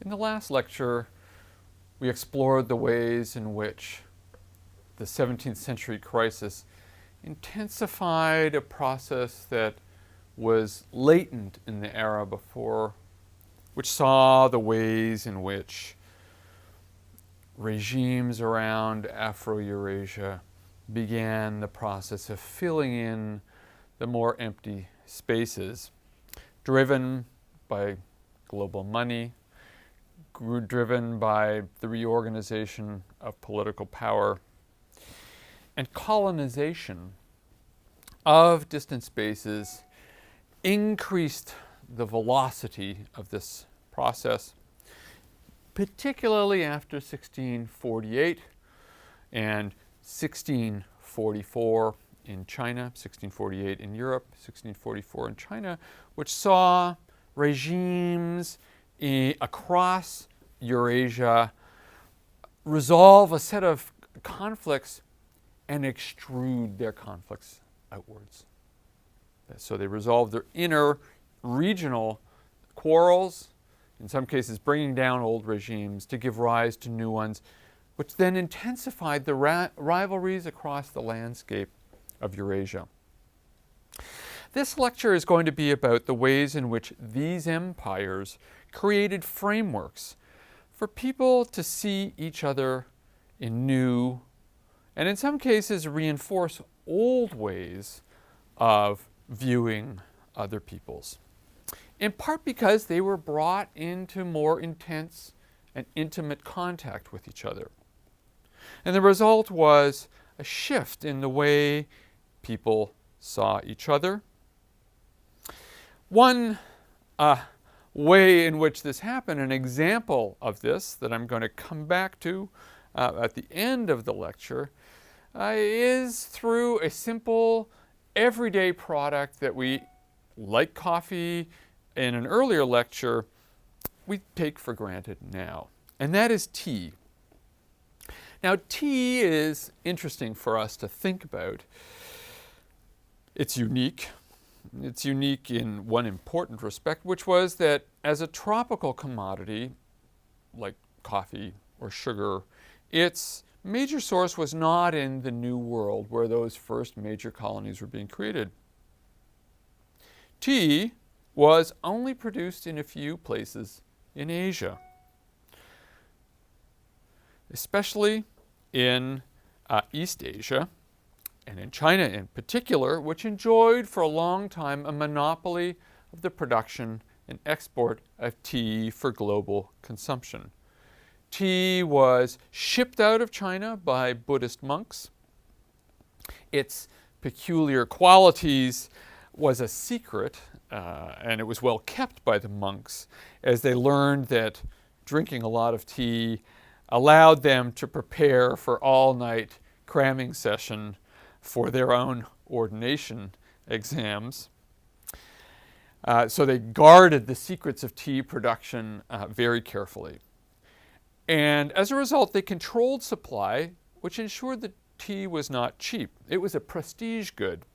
In the last lecture, we explored the ways in which the 17th century crisis intensified a process that was latent in the era before, which saw the ways in which regimes around Afro-Eurasia began the process of filling in the more empty spaces, driven by global money, driven by the reorganization of political power, and colonization of distant spaces increased the velocity of this process, particularly after 1648 and 1644 in China, 1648 in Europe, 1644 in China, which saw regimes across Eurasia resolve a set of conflicts and extrude their conflicts outwards. So they resolved their inner regional quarrels, in some cases bringing down old regimes to give rise to new ones, which then intensified the rivalries across the landscape of Eurasia. This lecture is going to be about the ways in which these empires created frameworks for people to see each other in new, and in some cases reinforce old ways of viewing other peoples, in part because they were brought into more intense and intimate contact with each other. And the result was a shift in the way people saw each other. One way in which this happened, an example of this that I'm going to come back to at the end of the lecture, is through a simple everyday product that we, like coffee in an earlier lecture, we take for granted now, and that is tea. Now, tea is interesting for us to think about. It's unique. It's unique in one important respect, which was that as a tropical commodity, like coffee or sugar, its major source was not in the New World, where those first major colonies were being created. Tea was only produced in a few places in Asia, especially in East Asia, and in China in particular, which enjoyed for a long time a monopoly of the production and export of tea for global consumption. Tea was shipped out of China by Buddhist monks. Its peculiar qualities was a secret, and it was well kept by the monks, as they learned that drinking a lot of tea allowed them to prepare for all-night cramming session for their own ordination exams. So they guarded the secrets of tea production very carefully. And as a result, they controlled supply, which ensured that tea was not cheap. It was a prestige good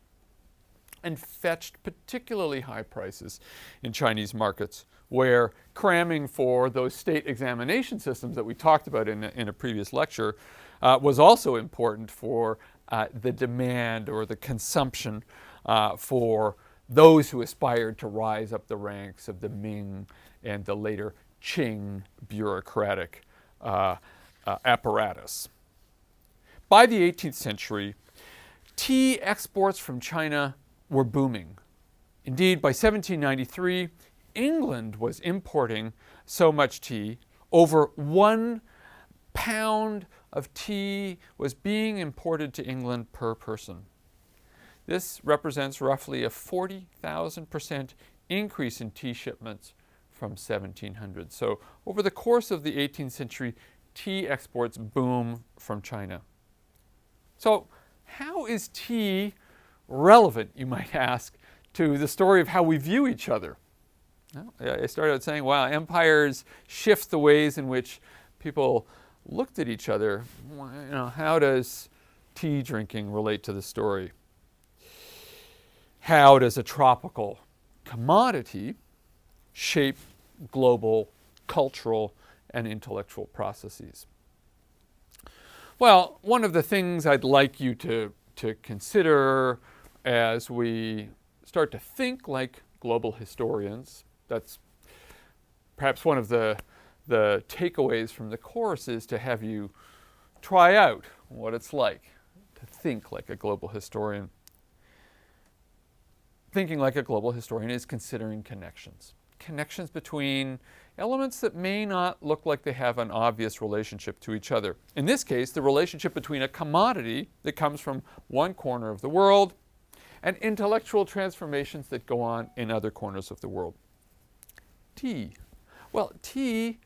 and fetched particularly high prices in Chinese markets, where cramming for those state examination systems that we talked about in a previous lecture was also important for the demand or the consumption for those who aspired to rise up the ranks of the Ming and the later Qing bureaucratic apparatus. By the 18th century, tea exports from China were booming. Indeed, by 1793, England was importing so much tea, over 1 pound of tea was being imported to England per person. This represents roughly a 40,000% increase in tea shipments from 1700. So over the course of the 18th century, tea exports boom from China. So how is tea relevant, you might ask, to the story of how we view each other? Well, I started out saying, wow, empires shift the ways in which people looked at each other. How does tea drinking relate to the story? How does a tropical commodity shape global cultural and intellectual processes. Well, one of the things I'd like you to consider as we start to think like global historians, that's perhaps one of the takeaways from the course, is to have you try out what it's like to think like a global historian. Thinking like a global historian is considering connections. Connections between elements that may not look like they have an obvious relationship to each other. In this case, the relationship between a commodity that comes from one corner of the world and intellectual transformations that go on in other corners of the world. Tea. Well, tea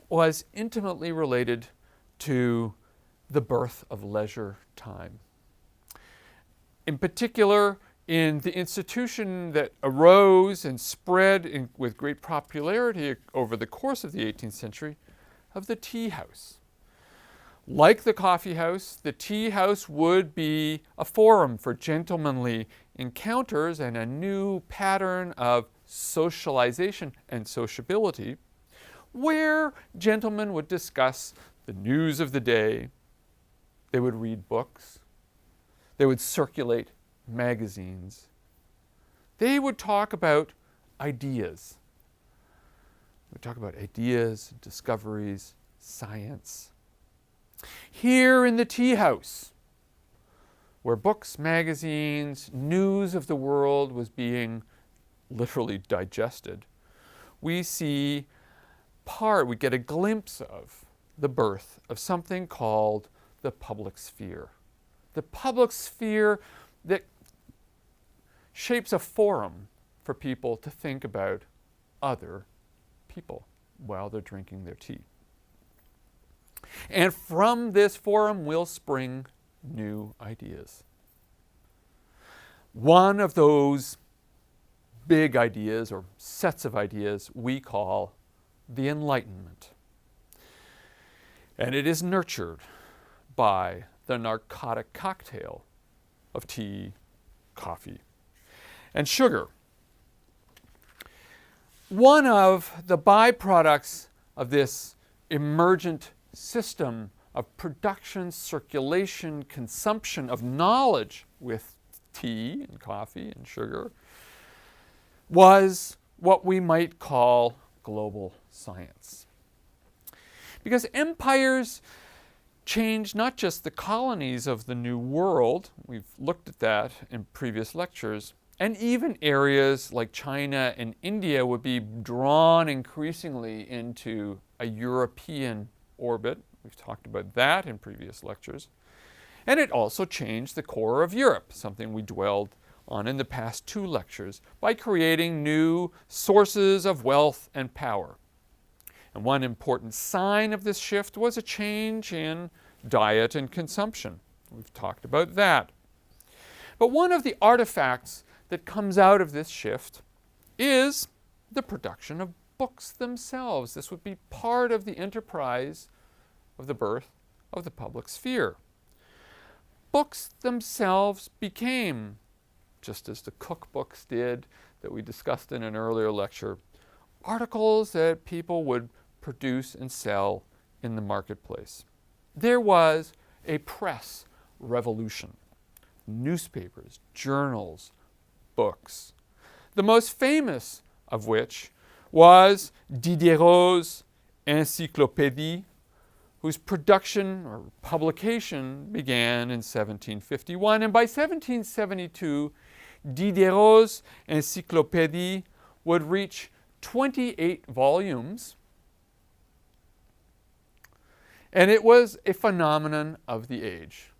was intimately related to the birth of leisure time. In particular, in the institution that arose and spread with great popularity over the course of the 18th century of the tea house. Like the coffee house, the tea house would be a forum for gentlemanly encounters and a new pattern of socialization and sociability, where gentlemen would discuss the news of the day, they would read books, they would circulate magazines, they would talk about ideas. They would talk about ideas, discoveries, science. Here in the tea house, where books, magazines, news of the world was being literally digested, we get a glimpse of the birth of something called the public sphere. The public sphere that shapes a forum for people to think about other people while they're drinking their tea. And from this forum will spring new ideas. One of those big ideas or sets of ideas we call the Enlightenment. And it is nurtured by the narcotic cocktail of tea, coffee, and sugar. One of the byproducts of this emergent system of production, circulation, consumption of knowledge with tea and coffee and sugar was what we might call global science. Because empires changed not just the colonies of the New World, we've looked at that in previous lectures, and even areas like China and India would be drawn increasingly into a European orbit. We've talked about that in previous lectures. And it also changed the core of Europe, something we dwelled on in the past 2 lectures, by creating new sources of wealth and power. And one important sign of this shift was a change in diet and consumption. We've talked about that. But one of the artifacts that comes out of this shift is the production of books themselves. This would be part of the enterprise of the birth of the public sphere. Books themselves became, just as the cookbooks did that we discussed in an earlier lecture, articles that people would produce and sell in the marketplace. There was a press revolution. Newspapers, journals, books. The most famous of which was Diderot's Encyclopédie, whose production or publication began in 1751. And by 1772, Diderot's Encyclopédie would reach 28 volumes. And it was a phenomenon of the age.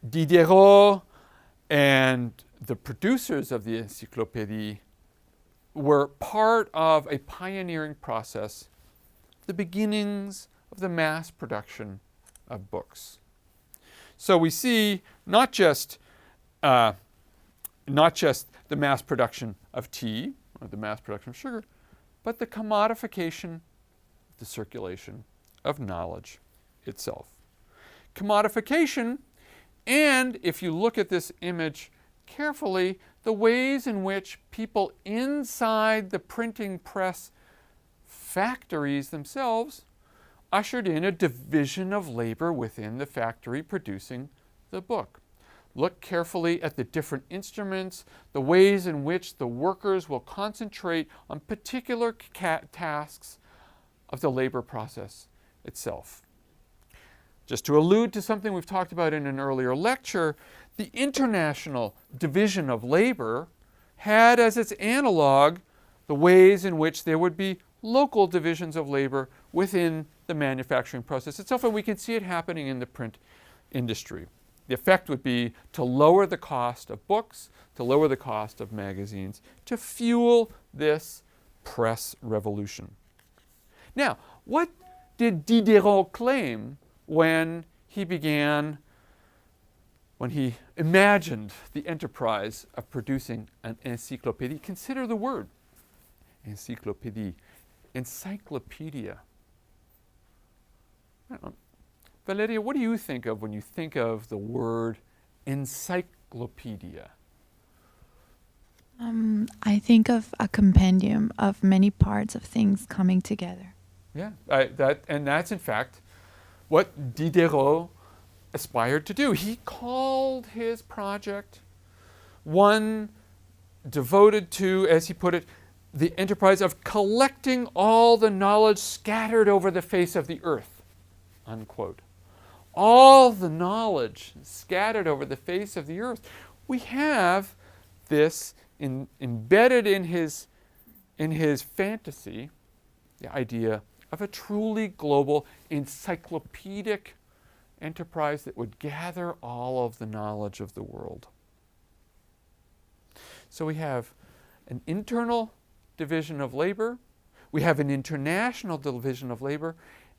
Diderot and the producers of the Encyclopédie were part of a pioneering process, the beginnings of the mass production of books. So we see not just the mass production of tea or the mass production of sugar, but the commodification, the circulation of knowledge itself. Commodification, and if you look at this image carefully, the ways in which people inside the printing press factories themselves ushered in a division of labor within the factory producing the book. Look carefully at the different instruments, the ways in which the workers will concentrate on particular tasks of the labor process itself. Just to allude to something we've talked about in an earlier lecture, the international division of labor had as its analog the ways in which there would be local divisions of labor within the manufacturing process itself, and we can see it happening in the print industry. The effect would be to lower the cost of books, to lower the cost of magazines, to fuel this press revolution. Now, what did Diderot claim when he imagined the enterprise of producing an encyclopédie? Consider the word, encyclopédie, encyclopedia. Valeria, what do you think of when you think of the word encyclopedia? I think of a compendium of many parts of things coming together. Yeah, that's in fact what Diderot aspired to do. He called his project one devoted to, as he put it, the enterprise of collecting all the knowledge scattered over the face of the earth, unquote. All the knowledge scattered over the face of the earth. We have this embedded in his fantasy, the idea of a truly global encyclopedic enterprise that would gather all of the knowledge of the world. So we have an internal division of labor, we have an international division of labor,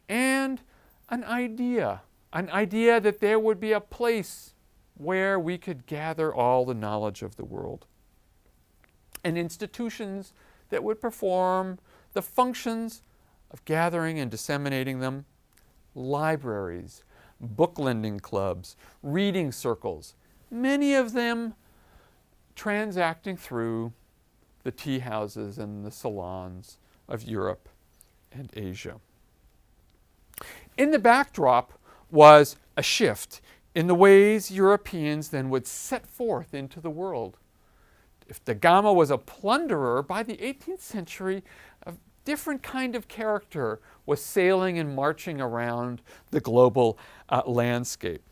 and an idea that there would be a place where we could gather all the knowledge of the world. And institutions that would perform the functions of gathering and disseminating them. Libraries, book lending clubs, reading circles, many of them transacting through the tea houses and the salons of Europe and Asia. In the backdrop was a shift in the ways Europeans then would set forth into the world. If da Gama was a plunderer, by the 18th century, a different kind of character was sailing and marching around the global landscape.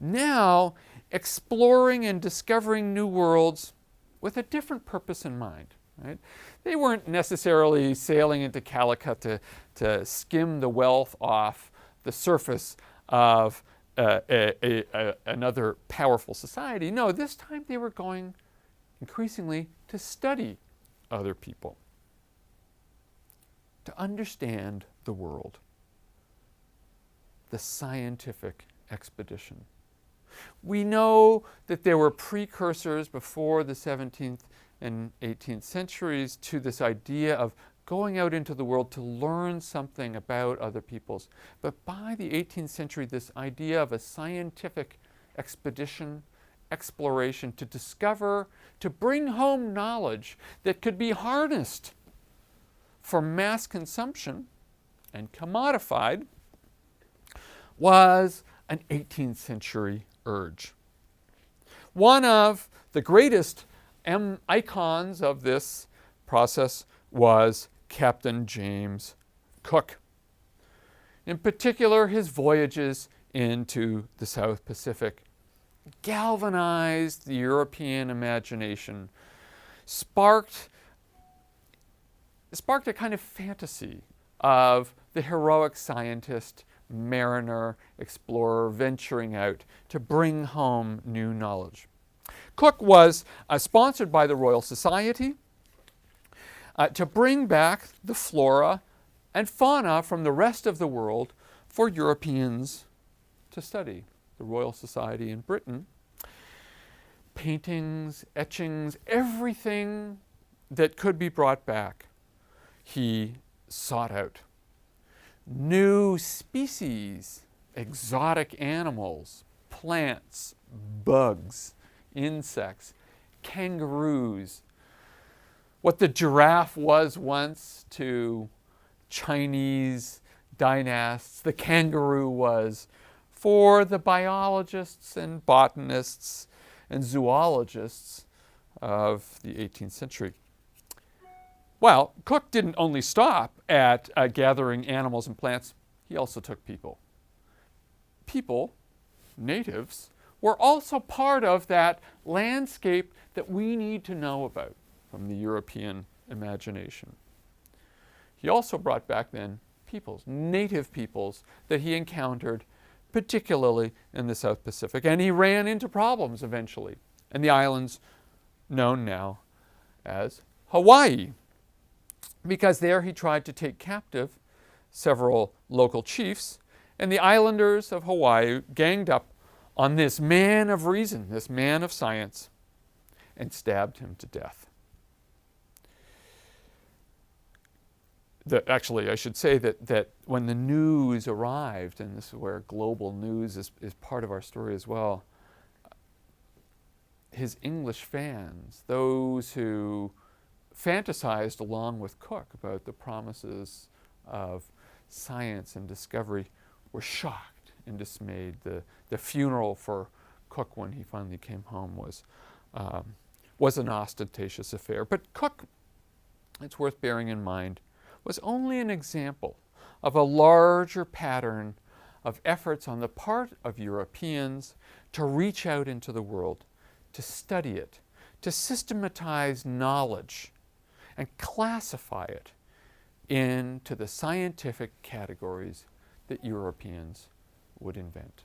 Now, exploring and discovering new worlds with a different purpose in mind. Right? They weren't necessarily sailing into Calicut to skim the wealth off the surface of another powerful society. No, this time they were going increasingly to study other people, to understand the world, the scientific expedition. We know that there were precursors before the 17th and 18th centuries to this idea of going out into the world to learn something about other peoples. But by the 18th century, this idea of a scientific expedition, exploration, to discover, to bring home knowledge that could be harnessed for mass consumption and commodified, was an 18th century urge. One of the greatest icons of this process was Captain James Cook. In particular, his voyages into the South Pacific galvanized the European imagination, sparked a kind of fantasy of the heroic scientist, mariner, explorer venturing out to bring home new knowledge. Cook was sponsored by the Royal Society to bring back the flora and fauna from the rest of the world for Europeans to study. The Royal Society in Britain, paintings, etchings, everything that could be brought back, he sought out. New species, exotic animals, plants, bugs, insects, kangaroos, what the giraffe was once to Chinese dynasts the kangaroo was for the biologists and botanists and zoologists of the 18th century. Well, Cook didn't only stop at gathering animals and plants, he also took people. People, natives, were also part of that landscape that we need to know about from the European imagination. He also brought back then peoples, native peoples that he encountered, particularly in the South Pacific. And he ran into problems eventually, and the islands known now as Hawaii, because there he tried to take captive several local chiefs, and the islanders of Hawaii ganged up on this man of reason, this man of science, and stabbed him to death. Actually, I should say that when the news arrived, and this is where global news is part of our story as well, his English fans, those who fantasized along with Cook about the promises of science and discovery, were shocked and dismayed. The funeral for Cook when he finally came home was an ostentatious affair. But Cook, it's worth bearing in mind, was only an example of a larger pattern of efforts on the part of Europeans to reach out into the world, to study it, to systematize knowledge, and classify it into the scientific categories that Europeans would invent.